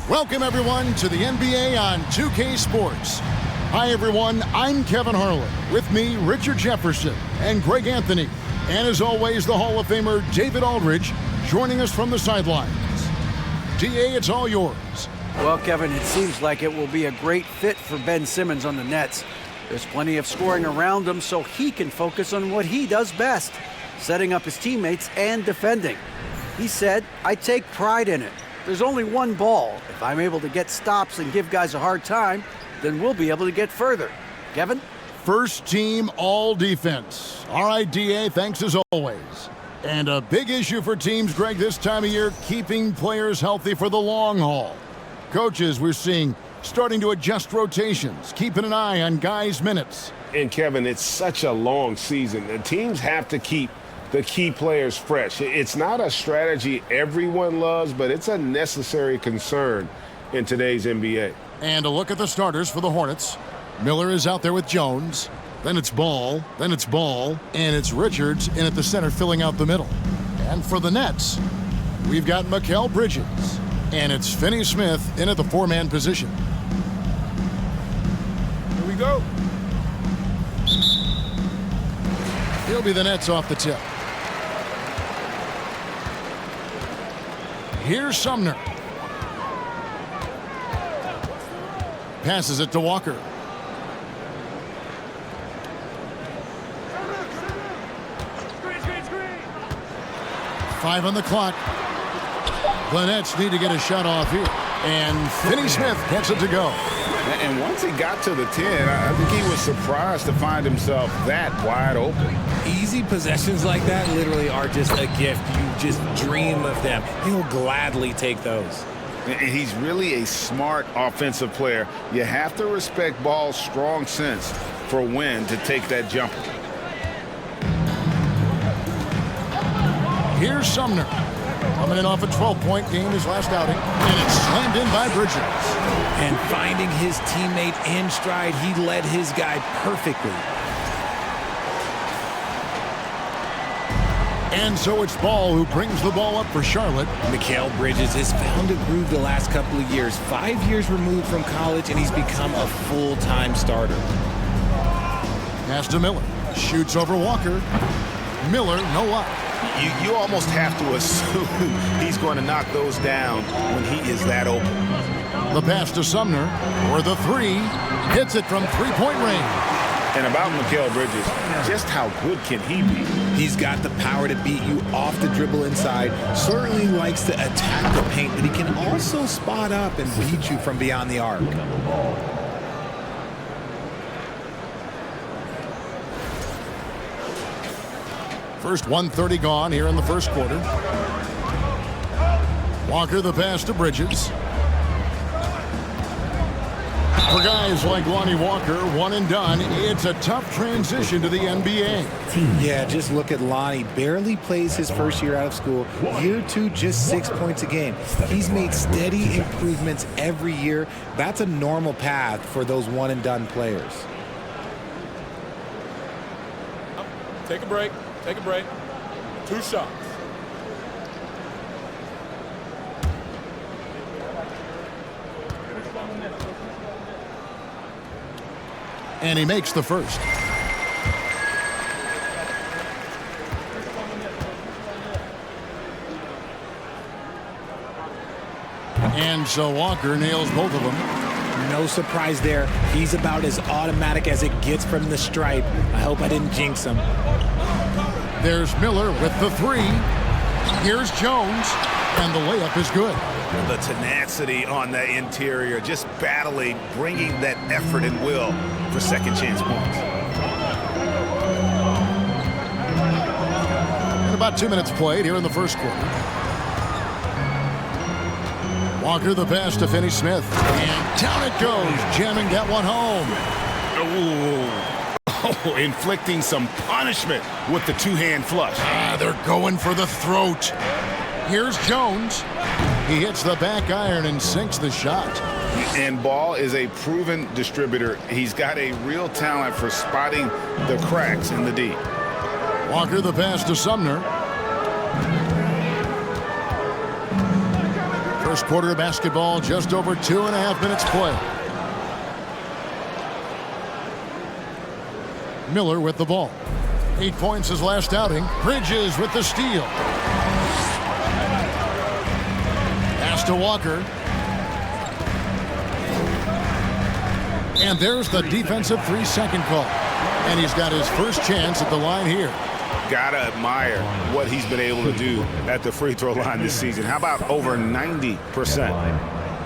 Welcome, everyone, to the NBA on 2K Sports. Hi, everyone. I'm Kevin Harlan. With me, Richard Jefferson and Greg Anthony. And as always, the Hall of Famer David Aldridge joining us from the sidelines. DA, it's all yours. Well, Kevin, it seems like it will be a great fit for Ben Simmons on the Nets. There's plenty of scoring around him so he can focus on what he does best, setting up his teammates and defending. He said, "I take pride in it. There's only one ball. If I'm able to get stops and give guys a hard time, then we'll be able to get further." Kevin? First team all defense. All right, DA, thanks as always. And a big issue for teams, Greg, this time of year, keeping players healthy for the long haul. Coaches, we're seeing, starting to adjust rotations, keeping an eye on guys' minutes. And, Kevin, it's such a long season. The teams have to keep the key players fresh. It's not a strategy everyone loves, but it's a necessary concern in today's NBA. And a look at the starters for the Hornets. Miller is out there with Jones. Then it's Ball. Then it's Ball. And it's Richards in at the center filling out the middle. And for the Nets, we've got Mikal Bridges. And it's Finney Smith in at the four-man position. Here we go. He'll be the Nets off the tip. Here's Sumner. Passes it to Walker. Five on the clock. The Nets need to get a shot off here. And Finney Smith gets it to go. And once he got to the 10, I think he was surprised to find himself that wide open. Easy possessions like that literally are just a gift. You just dream of them. He'll gladly take those. And he's really a smart offensive player. You have to respect Ball's strong sense for when to take that jumper. Here's Sumner. Coming in off a 12-point game his last outing. And it's slammed in by Bridges. And finding his teammate in stride, he led his guy perfectly. And so it's Ball who brings the ball up for Charlotte. Mikal Bridges has found a groove the last couple of years. 5 years removed from college, and he's become a full-time starter. Pass to Miller. Shoots over Walker. Miller, no luck. You almost have to assume he's going to knock those down when he is that open. The pass to Sumner for the three. Hits it from three-point range. And about Mikal Bridges, just how good can he be? He's got the power to beat you off the dribble inside. Certainly likes to attack the paint, but he can also spot up and beat you from beyond the arc. First 1:30 gone here in the first quarter. Walker the pass to Bridges. For guys like Lonnie Walker, one and done, it's a tough transition to the NBA. Yeah, just look at Lonnie. Barely plays his first year out of school. Year two, just 6 points a game. He's made steady improvements every year. That's a normal path for those one and done players. Take a break. Take a break. 2 shots. And he makes the first. And so Walker nails both of them. No surprise there. He's about as automatic as it gets from the stripe. I hope I didn't jinx him. There's Miller with the three. Here's Jones. And the layup is good. The tenacity on the interior, just battling, bringing that effort and will for second chance points. And about 2 minutes played here in the first quarter. Walker the pass to Finney Smith. And down it goes, jamming that one home. Oh, inflicting some punishment with the two-hand flush. They're going for the throat. Here's Jones. He hits the back iron and sinks the shot. And Ball is a proven distributor. He's got a real talent for spotting the cracks in the D. Walker the pass to Sumner. First quarter of basketball, just over 2.5 minutes play. Miller with the ball. 8 points his last outing. Bridges with the steal. Pass to Walker. And there's the defensive 3-second call. And he's got his first chance at the line here. Gotta admire what he's been able to do at the free throw line this season. How about over 90%?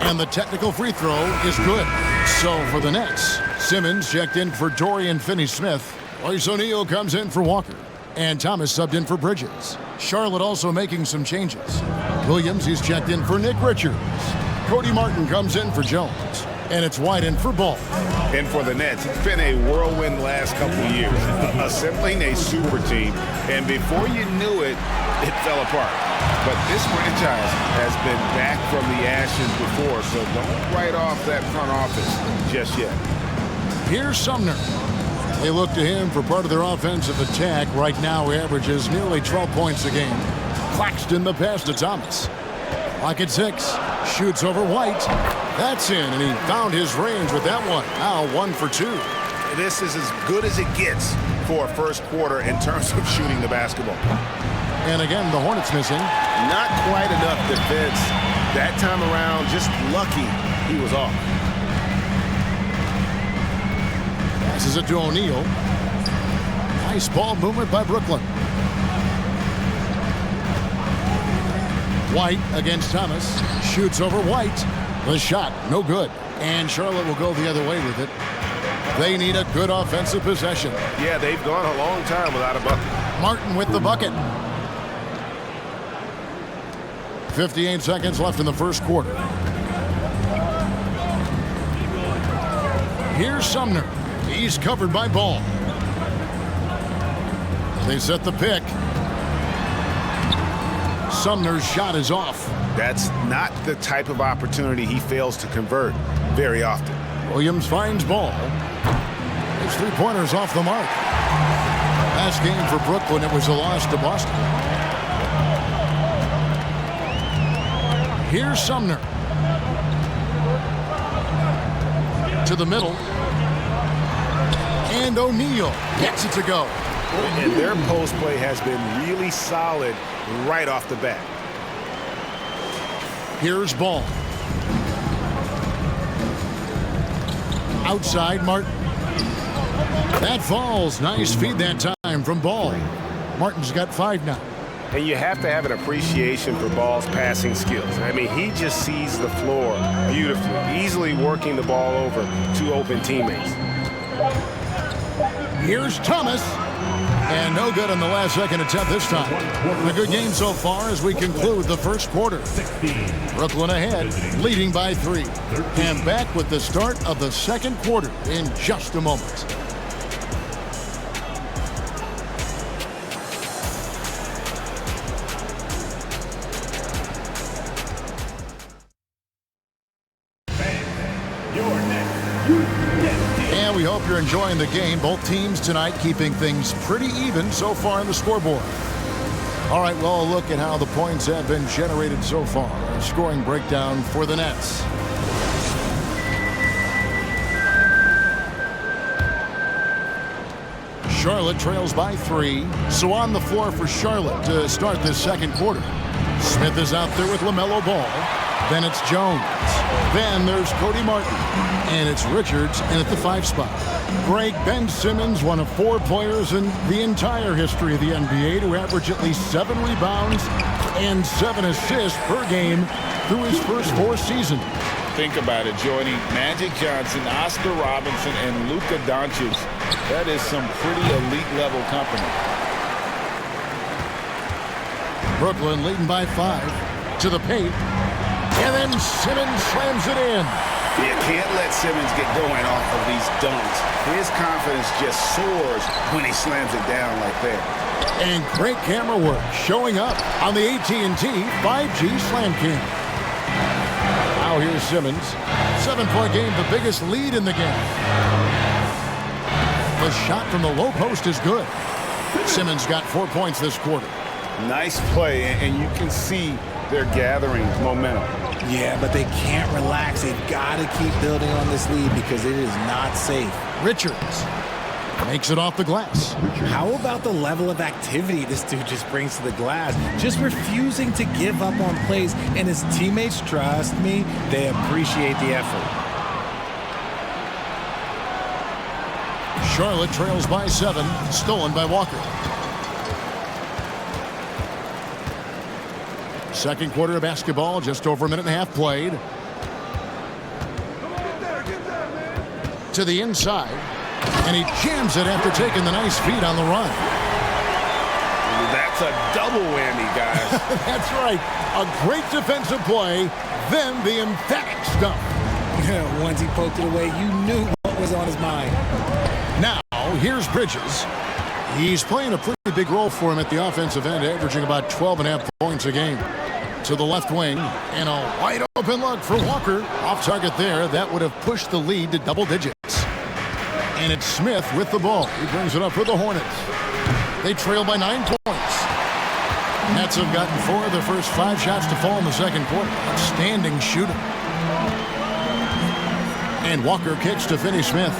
And the technical free throw is good. So for the Nets, Simmons checked in for Dorian Finney-Smith. Royce O'Neal comes in for Walker. And Thomas subbed in for Bridges. Charlotte also making some changes. Williams, he's checked in for Nick Richards. Cody Martin comes in for Jones. And it's White in for Ball. And for the Nets, it's been a whirlwind last couple of years. Assembling a super team, and before you knew it, it fell apart. But this franchise has been back from the ashes before, so don't write off that front office just yet. Here's Sumner. They look to him for part of their offensive attack. Right now, he averages nearly 12 points a game. Claxton the pass to Thomas. Clock at 6. Shoots over White. That's in, and he found his range with that one. Now 1 for 2. This is as good as it gets for a first quarter in terms of shooting the basketball. And again, the Hornets missing. Not quite enough defense. That time around, just lucky he was off. Passes it to O'Neal. Nice ball movement by Brooklyn. White against Thomas. Shoots over White. The shot, no good. And Charlotte will go the other way with it. They need a good offensive possession. Yeah, they've gone a long time without a bucket. Martin with the bucket. 58 seconds left in the first quarter. Here's Sumner. He's covered by Ball. They set the pick. Sumner's shot is off. That's not the type of opportunity he fails to convert very often. Williams finds Ball. His three-pointer's off the mark. Last game for Brooklyn, it was a loss to Boston. Here's Sumner. To the middle. And O'Neal gets it to go. And their post play has been really solid right off the bat. Here's Ball. Outside, Martin. That falls. Nice feed that time from Ball. Martin's got 5 now. And you have to have an appreciation for Ball's passing skills. I mean, he just sees the floor beautifully, easily working the ball over to open teammates. Here's Thomas. And no good on the last second attempt this time. A good game so far as we conclude the first quarter. Brooklyn ahead, leading by 3. And back with the start of the second quarter in just a moment. And we hope you're enjoying the game. Both teams tonight keeping things pretty even so far on the scoreboard. All right, well, a look at how the points have been generated so far. A scoring breakdown for the Nets. Charlotte trails by 3. So on the floor for Charlotte to start this second quarter. Smith is out there with LaMelo Ball. Then it's Jones. Then there's Cody Martin. And it's Richards in at the 5 spot. Greg, Ben Simmons, one of 4 players in the entire history of the NBA to average at least 7 rebounds and 7 assists per game through his first 4 seasons. Think about it, joining Magic Johnson, Oscar Robinson, and Luka Doncic. That is some pretty elite level company. Brooklyn leading by 5 to the paint. And then Simmons slams it in. You can't let Simmons get going off of these dunks. His confidence just soars when he slams it down like that. And great camera work showing up on the AT&T 5G Slam Cam. Now here's Simmons. 7-point game, the biggest lead in the game. The shot from the low post is good. Simmons got 4 points this quarter. Nice play, and you can see they're gathering momentum. Yeah, but they can't relax. They've got to keep building on this lead because it is not safe. Richards makes it off the glass. How about the level of activity this dude just brings to the glass? Just refusing to give up on plays, and his teammates, trust me, they appreciate the effort. Charlotte trails by 7, stolen by Walker. Second quarter of basketball, just over a minute and a half played. To the inside, and he jams it after taking the nice feed on the run. That's a double whammy, guys. That's right. A great defensive play, then the emphatic stuff. Once he poked it away, you knew what was on his mind. Now, here's Bridges. He's playing a pretty big role for him at the offensive end, averaging about 12.5 points a game. To the left wing, and a wide open look for Walker. Off target there. That would have pushed the lead to double digits. And it's Smith with the ball. He brings it up for the Hornets. They trail by 9 points. Nets have gotten 4 of their first 5 shots to fall in the second quarter. Outstanding shooting. And Walker kicks to Finney Smith.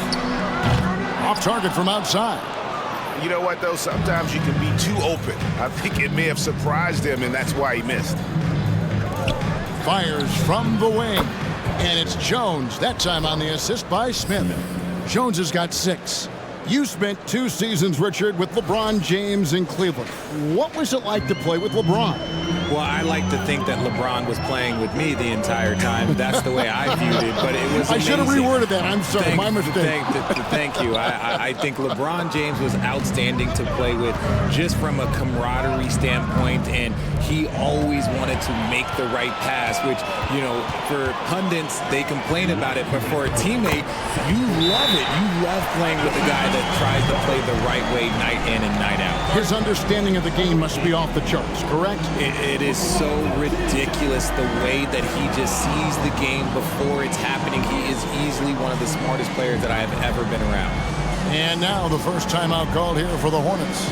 Off target from outside. You know what, though? Sometimes you can be too open. I think it may have surprised him, and that's why he missed. Fires from the wing. And it's Jones, that time on the assist by Smith. Jones has got 6. You spent 2 seasons, Richard, with LeBron James in Cleveland. What was it like to play with LeBron? Well, I like to think that LeBron was playing with me the entire time. That's the way I viewed it, but it was amazing. I should have reworded that. I'm sorry, my mistake. Thank you. I think LeBron James was outstanding to play with just from a camaraderie standpoint, and he always wanted to make the right pass, which, you know, for pundits, they complain about it, but for a teammate, you love it. You love playing with a guy that tries to play the right way night in and night out. His understanding of the game must be off the charts, correct? It is so ridiculous the way that he just sees the game before it's happening. He is easily one of the smartest players that I have ever been around. And now the first timeout called here for the Hornets.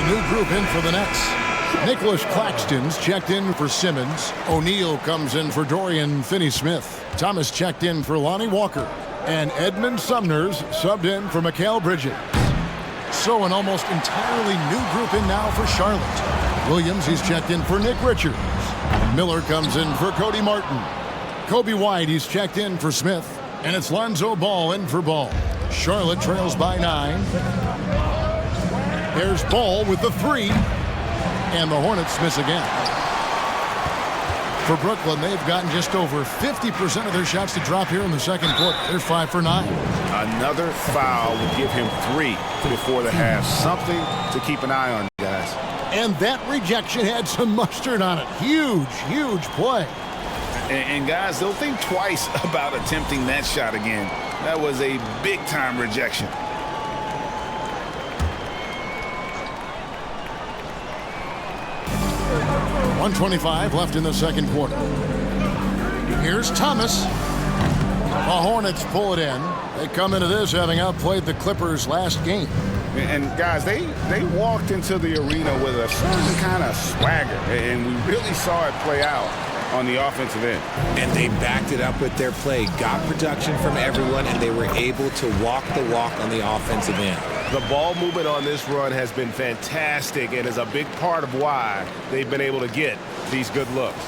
New group in for the Nets. Nicholas Claxton's checked in for Simmons. O'Neal comes in for Dorian Finney-Smith. Thomas checked in for Lonnie Walker. And Edmund Sumner's subbed in for Mikal Bridges. So an almost entirely new group in now for Charlotte. Williams, he's checked in for Nick Richards. Miller comes in for Cody Martin. Kobe White, he's checked in for Smith. And it's Lonzo Ball in for Ball. Charlotte trails by 9. There's Ball with the 3. And the Hornets miss again. For Brooklyn, they've gotten just over 50% of their shots to drop here in the second quarter. They're 5 for 9. Another foul would give him 3 before the half. Something to keep an eye on, guys. And that rejection had some mustard on it. Huge, huge play. And guys, they'll think twice about attempting that shot again. That was a big-time rejection. .125 left in the second quarter. Here's Thomas. The Hornets pull it in. They come into this having outplayed the Clippers last game. And guys, they walked into the arena with a certain kind of swagger, and we really saw it play out on the offensive end. And they backed it up with their play, got production from everyone, and they were able to walk the walk on the offensive end. The ball movement on this run has been fantastic and is a big part of why they've been able to get these good looks.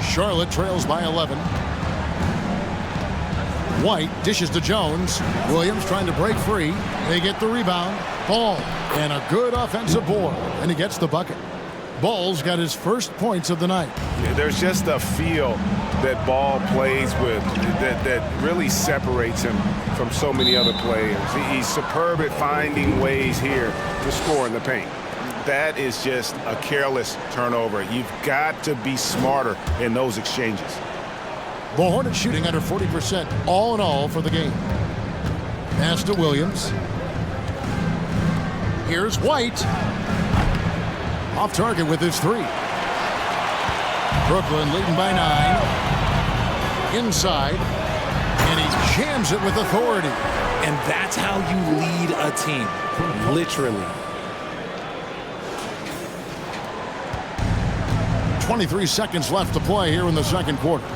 Charlotte trails by 11. White dishes to Jones. Williams trying to break free. They get the rebound. Ball. And a good offensive board. And he gets the bucket. Ball's got his first points of the night. There's just a feel that Ball plays with that really separates him from so many other players. He's superb at finding ways here to score in the paint. That is just a careless turnover. You've got to be smarter in those exchanges. The Hornets shooting under 40% all in all for the game. Pass to Williams. Here's White. Off target with his three. Brooklyn leading by 9. Inside. And he jams it with authority. And that's how you lead a team. Literally. 23 seconds left to play here in the second quarter.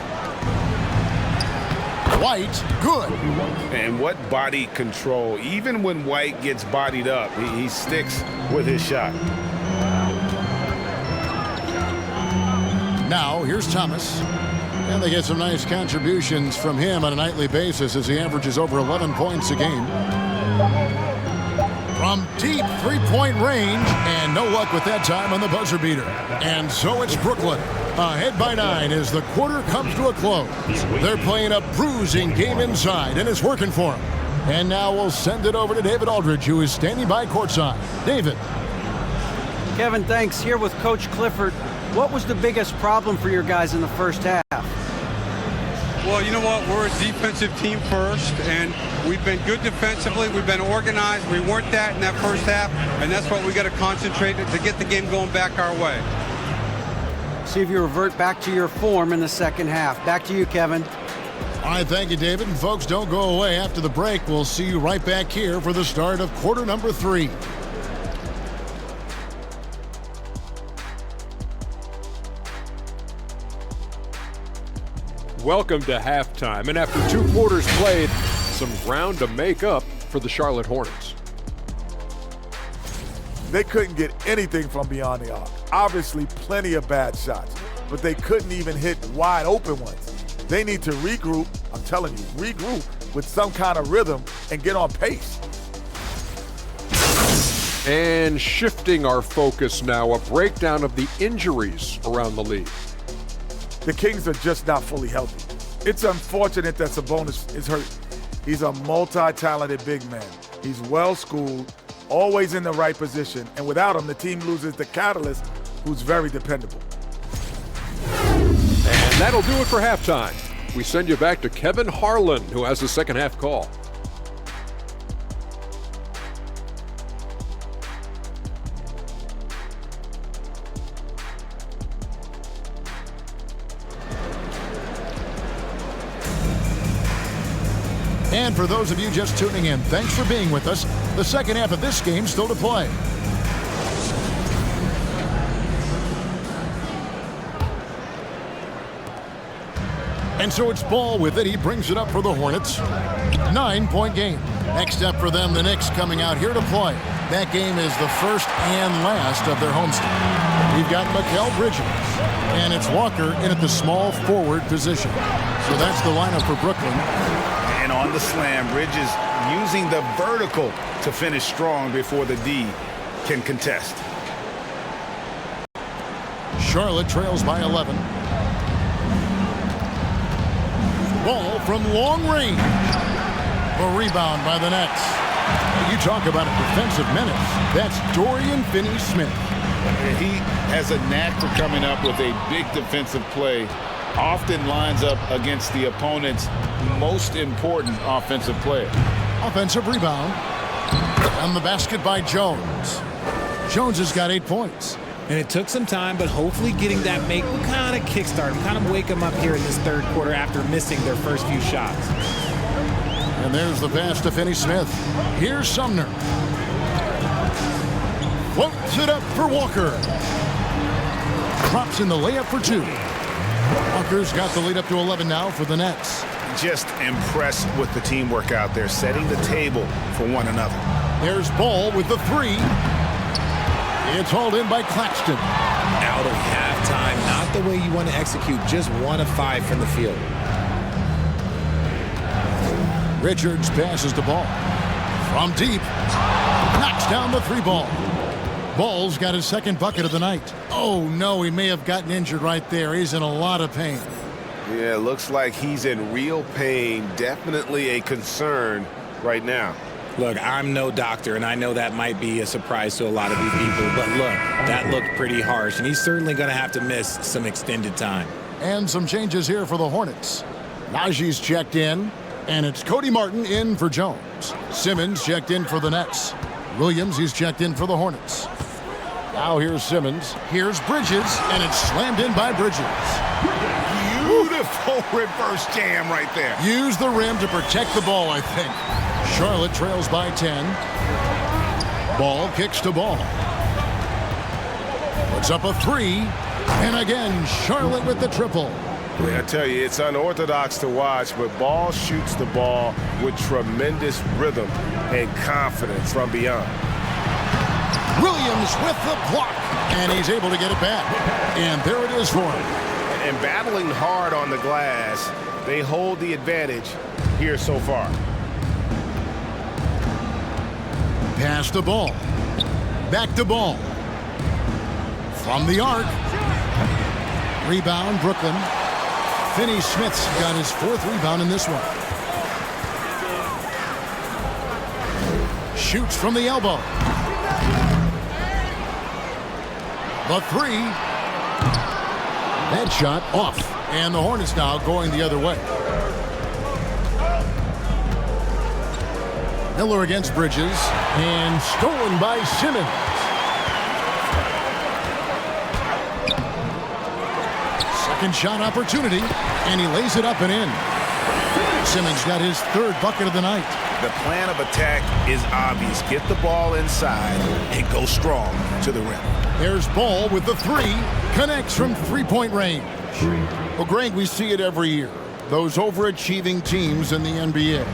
White, good. And what body control. Even when White gets bodied up, he sticks with his shot. Now, here's Thomas. And they get some nice contributions from him on a nightly basis as he averages over 11 points a game. From deep three-point range, and no luck with that time on the buzzer beater. And so it's Brooklyn, ahead by 9 as the quarter comes to a close. They're playing a bruising game inside, and it's working for them. And now we'll send it over to David Aldridge, who is standing by courtside. David. Kevin, thanks. Here with Coach Clifford. What was the biggest problem for your guys in the first half? Well, you know what? We're a defensive team first, and we've been good defensively. We've been organized. We weren't that in that first half, and that's what we got to concentrate to get the game going back our way. See if you revert back to your form in the second half. Back to you, Kevin. All right, thank you, David. And folks, don't go away after the break. We'll see you right back here for the start of quarter number 3. Welcome to halftime, and after 2 quarters played, some ground to make up for the Charlotte Hornets. They couldn't get anything from beyond the arc. Obviously, plenty of bad shots, but they couldn't even hit wide open ones. They need to regroup, I'm telling you, regroup with some kind of rhythm and get on pace. And shifting our focus now, a breakdown of the injuries around the league. The Kings are just not fully healthy. It's unfortunate that Sabonis is hurt. He's a multi-talented big man. He's well-schooled, always in the right position, and without him, the team loses the catalyst, who's very dependable. And that'll do it for halftime. We send you back to Kevin Harlan, who has the second half call. And for those of you just tuning in, thanks for being with us. The second half of this game still to play. And so it's Ball with it. He brings it up for the Hornets. 9-point game. Next up for them, the Knicks coming out here to play. That game is the first and last of their homestand. We've got Mikal Bridges, and it's Walker in at the small forward position. So that's the lineup for Brooklyn. And on the slam, Bridges using the vertical to finish strong before the D can contest. Charlotte trails by 11. Ball from long range. A rebound by the Nets. You talk about a defensive menace. That's Dorian Finney-Smith. He has a knack for coming up with a big defensive play. Often lines up against the opponent's most important offensive player. Offensive rebound. On the basket by Jones. Jones has got 8 points. And it took some time, but hopefully getting that make will kind of kickstart them, kind of wake them up here in this third quarter after missing their first few shots. And there's the pass to Finney-Smith. Here's Sumner. Floats it up for Walker. Drops in the layup for 2. Walker's got the lead up to 11 now for the Nets. Just impressed with the teamwork out there, setting the table for one another. There's Ball with the 3. It's hauled in by Claxton. Out of halftime, not the way you want to execute, just 1 of 5 from the field. Richards passes the ball. From deep. Knocks down the 3-ball. Ball's got his second bucket of the night. Oh, no, he may have gotten injured right there. He's in a lot of pain. Yeah, looks like he's in real pain. Definitely a concern right now. Look, I'm no doctor, and I know that might be a surprise to a lot of you people, but look, that looked pretty harsh, and he's certainly going to have to miss some extended time. And some changes here for the Hornets. Najee's checked in, and it's Cody Martin in for Jones. Simmons checked in for the Nets. Williams, he's checked in for the Hornets. Now here's Simmons. Here's Bridges, and it's slammed in by Bridges. Beautiful reverse jam right there. Use the rim to protect the ball, I think. Charlotte trails by 10. Ball kicks to Ball. Puts up a 3. And again, Charlotte with the triple. I tell you, it's unorthodox to watch, but Ball shoots the ball with tremendous rhythm and confidence from beyond. Williams with the block, and he's able to get it back. And there it is for him. And battling hard on the glass, they hold the advantage here so far. Pass the ball. Back to Ball. From the arc. Rebound, Brooklyn. Finney-Smith's got his 4th rebound in this one. Shoots from the elbow. The 3. That shot off. And the Hornets now going the other way. Miller against Bridges. And stolen by Simmons. Second shot opportunity. And he lays it up and in. Simmons got his 3rd bucket of the night. The plan of attack is obvious. Get the ball inside and go strong to the rim. There's Ball with the 3. Connects from 3-point range. Well, Greg, we see it every year. Those overachieving teams in the NBA.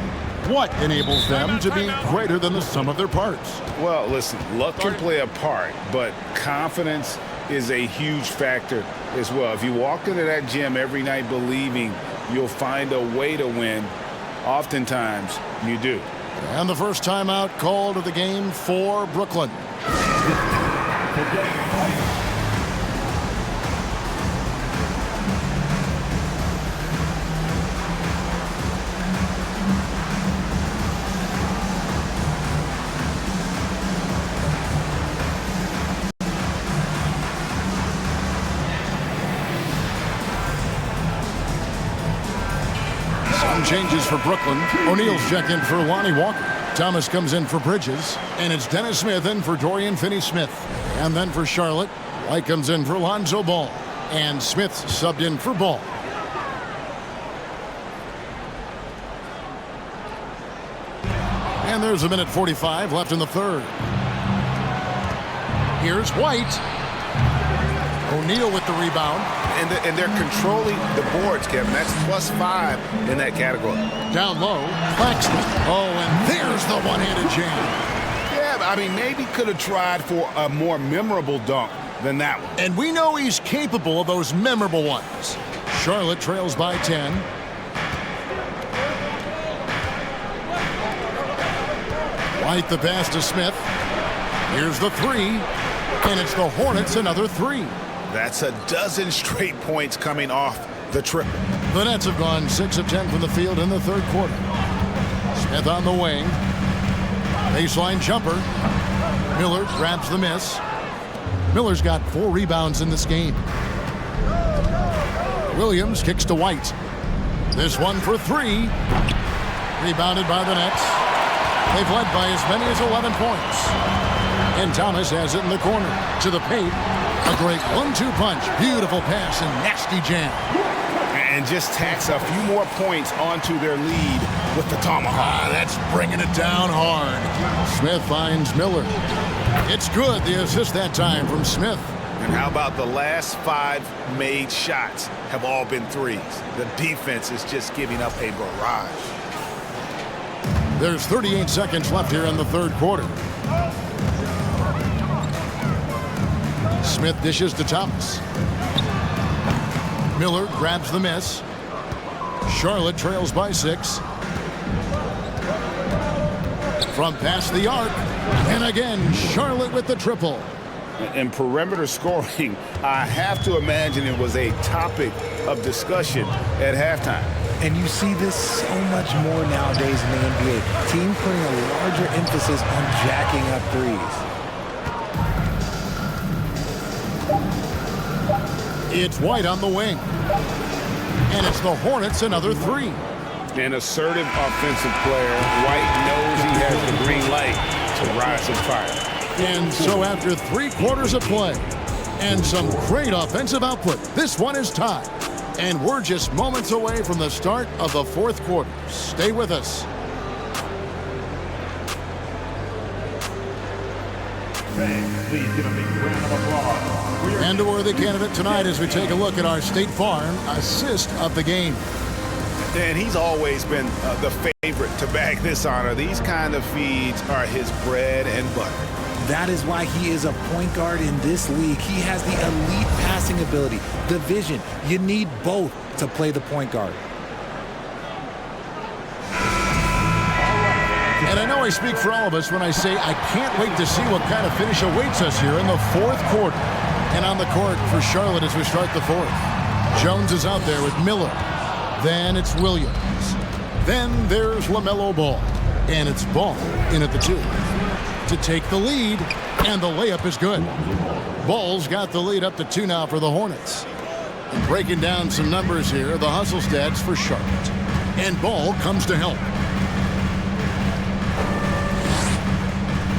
What enables them to be greater than the sum of their parts? Well, listen, luck can play a part, but confidence is a huge factor as well. If you walk into that gym every night believing you'll find a way to win, oftentimes you do. And the first timeout called of the game for Brooklyn. Changes for Brooklyn. O'Neal's checked in for Lonnie Walker. Thomas comes in for Bridges. And it's Dennis Smith in for Dorian Finney-Smith. And then for Charlotte, White comes in for Lonzo Ball. And Smith subbed in for Ball. And there's a minute 45 left in the 3rd. Here's White. O'Neal with the rebound. And they're controlling the boards, Kevin. That's +5 in that category. Down low, Claxton. Oh, and there's the one-handed jam. Yeah, I mean, maybe could have tried for a more memorable dunk than that one. And we know he's capable of those memorable ones. Charlotte trails by 10. White the pass to Smith. Here's the 3. And it's the Hornets another 3. That's a dozen straight points coming off the triple. The Nets have gone 6 of 10 from the field in the 3rd quarter. Smith on the wing. Baseline jumper. Miller grabs the miss. Miller's got 4 rebounds in this game. Williams kicks to White. This one for 3. Rebounded by the Nets. They've led by as many as 11 points. And Thomas has it in the corner. To the paint. A great 1-2 punch. Beautiful pass and nasty jam. And just tacks a few more points onto their lead with the tomahawk. That's bringing it down hard. Smith finds Miller. It's good. The assist that time from Smith. And how about the last 5 made shots have all been threes? The defense is just giving up a barrage. There's 38 seconds left here in the 3rd quarter. Smith dishes to Thomas. Miller grabs the miss. Charlotte trails by 6. from past the arc. And again, Charlotte with the triple. And perimeter scoring, I have to imagine it was a topic of discussion at halftime. And you see this so much more nowadays in the NBA. Team putting a larger emphasis on jacking up threes. It's White on the wing. And it's the Hornets another three. An assertive offensive player. White knows he has the green light to rise and fire. And so after 3 quarters of play and some great offensive output, this one is tied. And we're just moments away from the start of the 4th quarter. Stay with us. Please give a big round of applause. And a worthy candidate tonight as we take a look at our State Farm assist of the game. And he's always been the favorite to bag this honor. These kind of feeds are his bread and butter. That is why he is a point guard in this league. He has the elite passing ability, the vision. You need both to play the point guard. And I know I speak for all of us when I say I can't wait to see what kind of finish awaits us here in the 4th quarter. And on the court for Charlotte as we start the 4th. Jones is out there with Miller. Then it's Williams. Then there's LaMelo Ball. And it's Ball in at the 2. To take the lead, and the layup is good. Ball's got the lead up to 2 now for the Hornets. And breaking down some numbers here, the hustle stats for Charlotte. And Ball comes to help.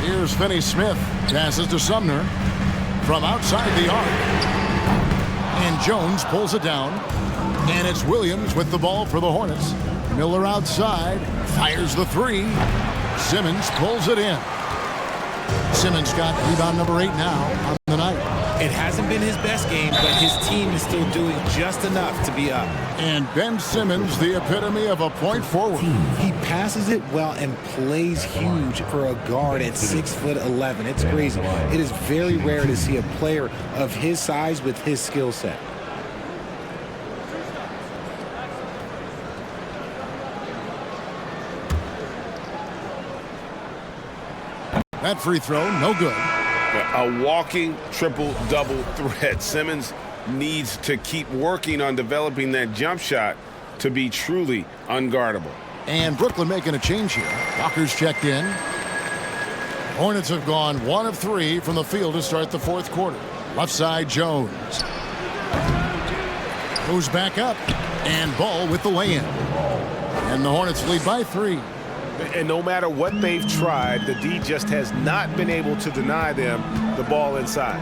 Here's Finney-Smith, passes to Sumner from outside the arc. And Jones pulls it down. And it's Williams with the ball for the Hornets. Miller outside, fires the 3. Simmons pulls it in. Simmons got rebound number 8 now on the night. It hasn't been his best game, but his team is still doing just enough to be up. And Ben Simmons, the epitome of a point forward. He passes it well and plays huge for a guard at 6'11". It's crazy. It is very rare to see a player of his size with his skill set. That free throw, no good. A walking triple-double threat. Simmons needs to keep working on developing that jump shot to be truly unguardable. And Brooklyn making a change here. Walker's checked in. Hornets have gone 1 of 3 from the field to start the 4th quarter. Left side, Jones. Goes back up. And Ball with the lay-in. And the Hornets lead by 3. And no matter what they've tried, the D just has not been able to deny them the ball inside.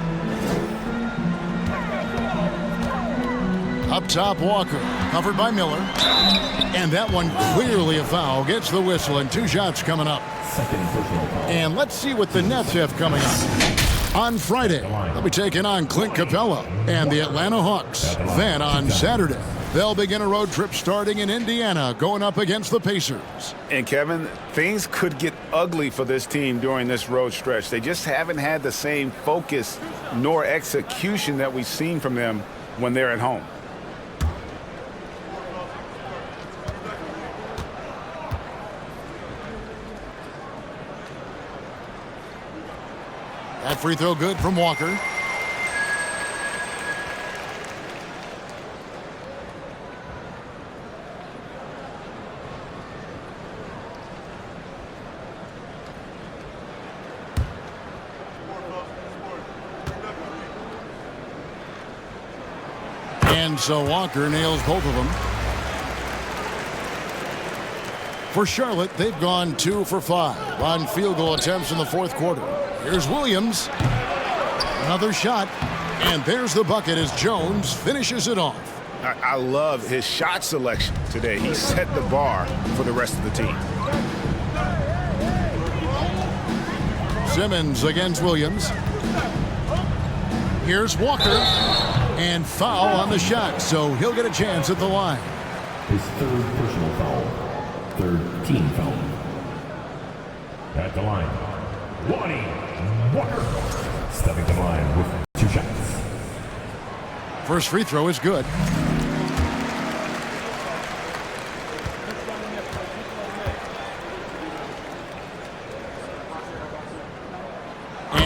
Up top, Walker, covered by Miller. And that one clearly a foul. Gets the whistle, and 2 shots coming up. And let's see what the Nets have coming up. On Friday, they'll be taking on Clint Capella and the Atlanta Hawks. Then on Saturday, they'll begin a road trip starting in Indiana, going up against the Pacers. And Kevin, things could get ugly for this team during this road stretch. They just haven't had the same focus nor execution that we've seen from them when they're at home. That free throw good from Walker. And so Walker nails both of them. For Charlotte, they've gone 2 for 5 on field goal attempts in the 4th quarter. Here's Williams. Another shot. And there's the bucket as Jones finishes it off. I love his shot selection today. He set the bar for the rest of the team. Simmons against Williams. Here's Walker. And foul on the shot, so he'll get a chance at the line. His 3rd personal foul. 3rd team foul. At the line, Lonnie Walker. Stepping to the line with 2 shots. First free throw is good.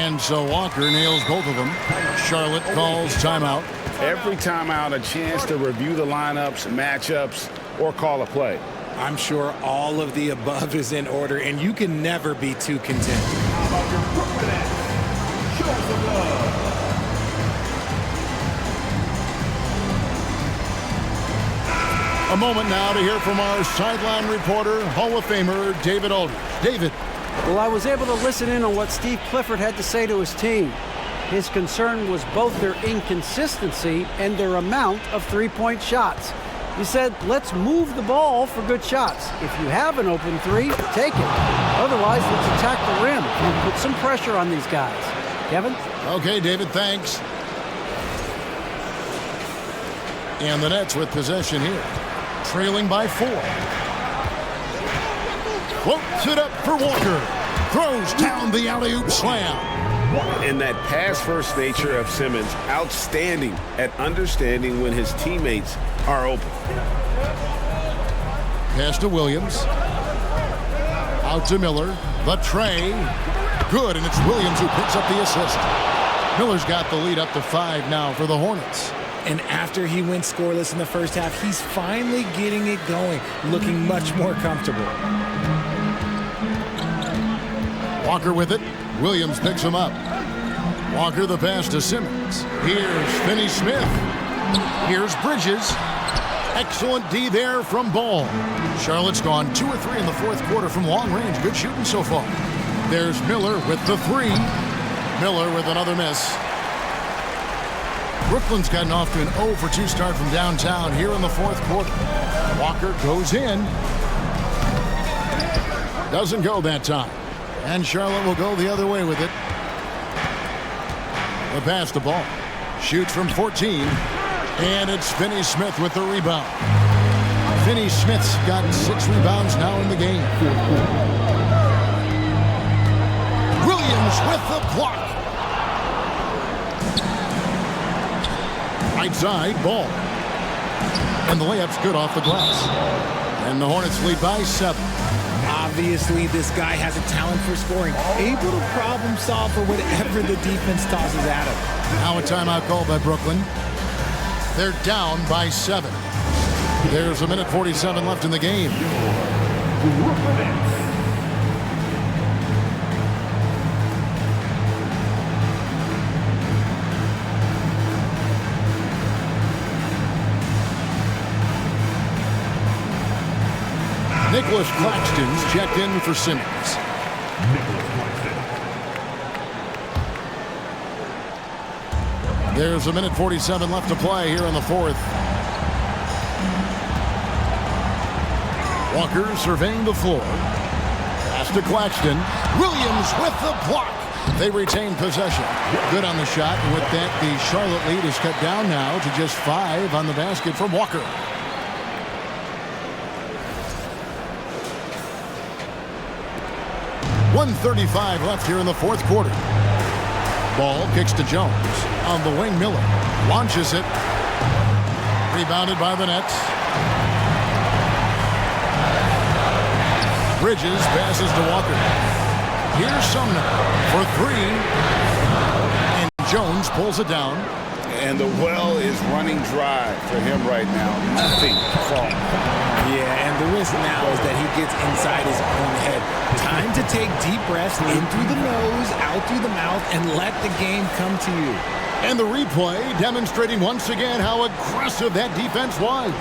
And so Walker nails both of them. Charlotte calls timeout. Every timeout, a chance to review the lineups, matchups, or call a play. I'm sure all of the above is in order, and you can never be too content. How about your Brooklyn Nets? Show some love. A moment now to hear from our sideline reporter, Hall of Famer David Aldridge. David. Well, I was able to listen in on what Steve Clifford had to say to his team. His concern was both their inconsistency and their amount of three-point shots. He said, let's move the ball for good shots. If you have an open three, take it. Otherwise, let's attack the rim and put some pressure on these guys. Kevin? Okay, David, thanks. And the Nets with possession here. Trailing by 4. Floats it up for Walker. Throws down the alley-oop slam. And that pass-first nature of Simmons, outstanding at understanding when his teammates are open. Pass to Williams. Out to Miller. The tray. Good, and it's Williams who picks up the assist. Miller's got the lead up to 5 now for the Hornets. And after he went scoreless in the first half, he's finally getting it going, looking much more comfortable. Walker with it. Williams picks him up. Walker the pass to Simmons. Here's Finney-Smith. Here's Bridges. Excellent D there from Ball. Charlotte's gone 2 or 3 in the fourth quarter from long range. Good shooting so far. There's Miller with the 3. Miller with another miss. Brooklyn's gotten off to an 0 for 2 start from downtown here in the fourth quarter. Walker goes in. Doesn't go that time. And Charlotte will go the other way with it. The pass to Ball. Shoots from 14. And it's Finney-Smith with the rebound. Finney-Smith's gotten 6 rebounds now in the game. Williams with the block. Right side, Ball. And the layup's good off the glass. And the Hornets lead by 7. Obviously, this guy has a talent for scoring, able to problem solve for whatever the defense tosses at him. Now a timeout call by Brooklyn. They're down by 7. There's a minute 47 left in the game. Nicholas Claxton's checked in for Simmons. There's a minute 47 left to play here in the fourth. Walker surveying the floor. Pass to Claxton. Williams with the block. They retain possession. Good on the shot. And with that, the Charlotte lead is cut down now to just 5 on the basket from Walker. .135 left here in the fourth quarter. Ball kicks to Jones. On the wing, Miller launches it. Rebounded by the Nets. Bridges passes to Walker. Here's Sumner for 3. And Jones pulls it down. And the well is running dry for him right now. Nothing to fall. Yeah, and the risk now is that he gets inside his own head. Time to take deep breaths in through the nose, out through the mouth, and let the game come to you. And the replay demonstrating once again how aggressive that defense was.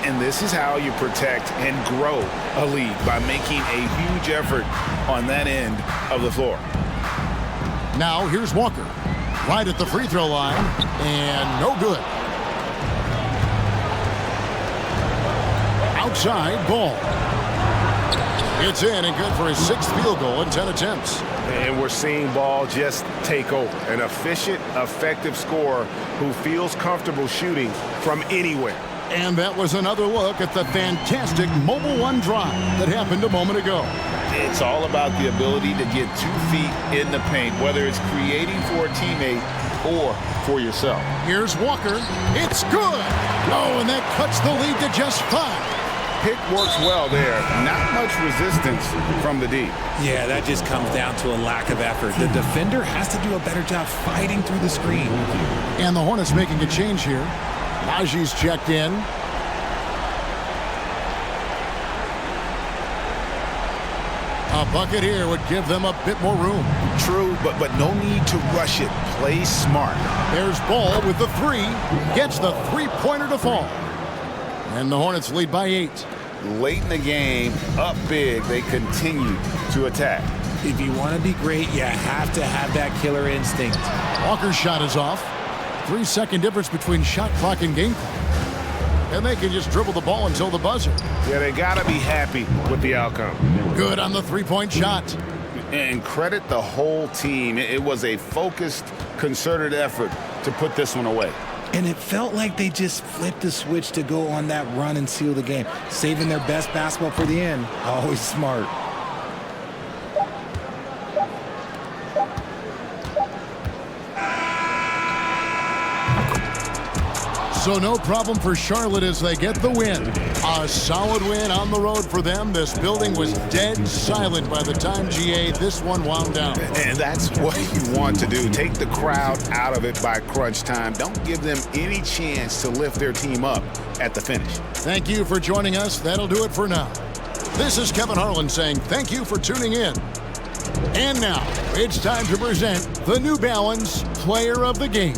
And this is how you protect and grow a lead, by making a huge effort on that end of the floor. Now here's Walker. Right at the free throw line, and no good. Outside, Ball. It's in and good for his 6th field goal in 10 attempts. And we're seeing Ball just take over. An efficient, effective scorer who feels comfortable shooting from anywhere. And that was another look at the fantastic Mobile One drive that happened a moment ago. It's all about the ability to get 2 feet in the paint, whether it's creating for a teammate or for yourself. Here's Walker. It's good. Oh, and that cuts the lead to just 5. pick works well there. Not much resistance from the D. Yeah, that just comes down to a lack of effort. The defender has to do a better job fighting through the screen. And the Hornets making a change here. Najee's checked in. A bucket here would give them a bit more room. True, but no need to rush it. Play smart. There's Ball with the three. Gets the three-pointer to fall. And the Hornets lead by 8. Late in the game, up big, they continue to attack. If you want to be great, you have to have that killer instinct. Walker's shot is off. 3-second difference between shot clock and game clock. And they can just dribble the ball until the buzzer. Yeah, they got to be happy with the outcome. Good on the three-point shot. And credit the whole team. It was a focused, concerted effort to put this one away. And it felt like they just flipped the switch to go on that run and seal the game, saving their best basketball for the end. Always smart. So no problem for Charlotte as they get the win. A solid win on the road for them. This building was dead silent by the time, GA, this one wound down. And that's what you want to do. Take the crowd out of it by crunch time. Don't give them any chance to lift their team up at the finish. Thank you for joining us. That'll do it for now. This is Kevin Harlan saying thank you for tuning in. And now, it's time to present the New Balance Player of the Game.